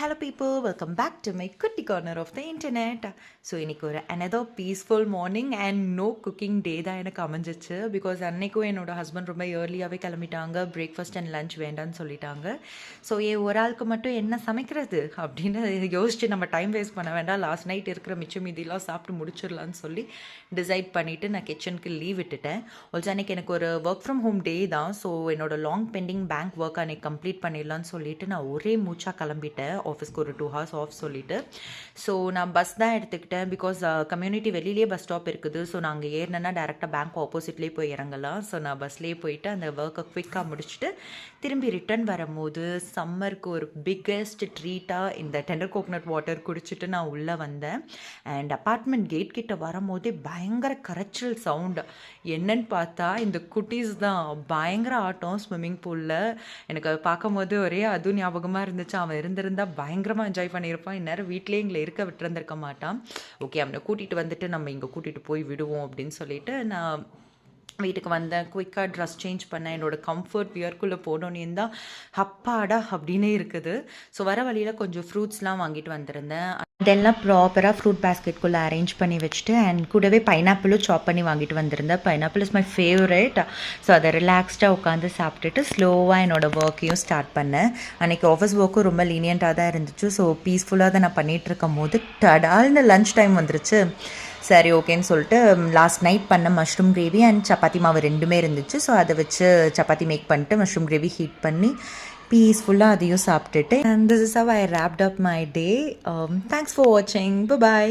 Hello people, welcome back to my குட்டி corner of the internet. So இன்றைக்கி ஒரு another peaceful morning and no cooking day தான் எனக்கு அமைஞ்சிச்சு. Because அன்றைக்கும் என்னோடய ஹஸ்பண்ட் ரொம்ப ஏர்லியாகவே கிளம்பிட்டாங்க, பிரேக்ஃபாஸ்ட் அண்ட் லஞ்ச் வேண்டான்னு சொல்லிட்டாங்க. ஸோ ஒரு ஆளுக்கு மட்டும் என்ன சமைக்கிறது அப்படின்னு யோசிச்சு நம்ம டைம் வேஸ்ட் பண்ண வேண்டாம், லாஸ்ட் நைட் இருக்கிற மிச்சம் மீதிலாம் சாப்பிட்டு முடிச்சிடலான்னு சொல்லி டிசைட் பண்ணிவிட்டு நான் கிச்சனுக்கு லீவ் விட்டுட்டேன். ஆல்சோ அன்றைக்கி எனக்கு ஒரு ஒர்க் ஃப்ரம் ஹோம் டே தான். ஸோ என்னோடய லாங் பெண்டிங் பேங்க் ஒர்க் அன்றைக்கி கம்ப்ளீட் பண்ணிடலான்னு சொல்லிட்டு நான் ஒரே மூச்சாக கிளம்பிட்டேன் ஆஃபீஸ்க்கு ஒரு 2 hours ஆஃப் சொல்லிவிட்டு. ஸோ நான் பஸ் தான் எடுத்துக்கிட்டேன். பிகாஸ் கம்யூனிட்டி வெளியிலேயே பஸ் ஸ்டாப் இருக்குது. ஸோ நாங்கள் ஏறினா டேரெக்டாக பேங்க் ஆப்போசிட்லேயே போய் இறங்கலாம். ஸோ நான் பஸ்லேயே போயிட்டு அந்த ஒர்க்கை குவிக்காக முடிச்சுட்டு திரும்பி ரிட்டர்ன் வரும்போது சம்மருக்கு ஒரு பிக்கெஸ்ட் ட்ரீட்டாக இந்த டெண்டர் கோகனட் வாட்டர் குடிச்சிட்டு நான் உள்ளே வந்தேன். அண்ட் அப்பார்ட்மெண்ட் கேட் கிட்ட வரும்போதே பயங்கர கரைச்சல் சவுண்டு. என்னன்னு பார்த்தா இந்த குட்டீஸ் தான் பயங்கர ஆட்டம் ஸ்விம்மிங் பூலில். எனக்கு அதை பார்க்கும்போது ஒரே அதுவும் ஞாபகமாக இருந்துச்சு. அவன் இருந்திருந்தால் பயங்கரமாக என்ஜாய் பண்ணியிருப்பான். இந்நேரம் வீட்டிலே எங்களை இருக்க விட்டுருந்துருக்க மாட்டான். ஓகே, அவனை கூட்டிகிட்டு வந்துட்டு நம்ம இங்கே கூட்டிகிட்டு போய் விடுவோம் அப்படின்னு சொல்லிட்டு நான் வீட்டுக்கு வந்தேன். குயிக்காக ட்ரெஸ் சேஞ்ச் பண்ணேன். என்னோடய கம்ஃபர்ட் வியர்க்குள்ளே போனோன்னே தான் அப்பாடா அப்படின்னே இருக்குது. ஸோ வர வழியில் கொஞ்சம் ஃப்ரூட்ஸ்லாம் வாங்கிட்டு வந்திருந்தேன். அதெல்லாம் ப்ராப்பராக ஃப்ரூட் பேஸ்கெட்குள்ளே அரேஞ்ச் பண்ணி வச்சுட்டு அண்ட் கூடவே பைனாப்பிளும் சாப் பண்ணி வாங்கிட்டு வந்திருந்தேன். Pineapple is my favourite. So அதை ரிலாக்ஸ்டாக உட்காந்து சாப்பிட்டுட்டு ஸ்லோவாக என்னோடய ஒர்க்கையும் ஸ்டார்ட் பண்ணேன். அன்றைக்கி ஆஃபீஸ் ஒர்க்கும் ரொம்ப லீனியண்ட்டாக தான் இருந்துச்சு. ஸோ பீஸ்ஃபுல்லாக தான் நான் பண்ணிகிட்டு இருக்கும் போது டடால்னு லன்ச் டைம் வந்துருச்சு. சரி ஓகேன்னு சொல்லிட்டு லாஸ்ட் நைட் பண்ண மஷ்ரூம் கிரேவி அண்ட் சப்பாத்தி மாவு ரெண்டுமே இருந்துச்சு. ஸோ அதை வச்சு சப்பாத்தி மேக் பண்ணிட்டு மஷ்ரூம் கிரேவி ஹீட் பண்ணி பீஸ்ஃபுல்லாக அதையும் சாப்பிட்டுட்டு. And this is how I wrapped up my day. Thanks for watching. Bye bye.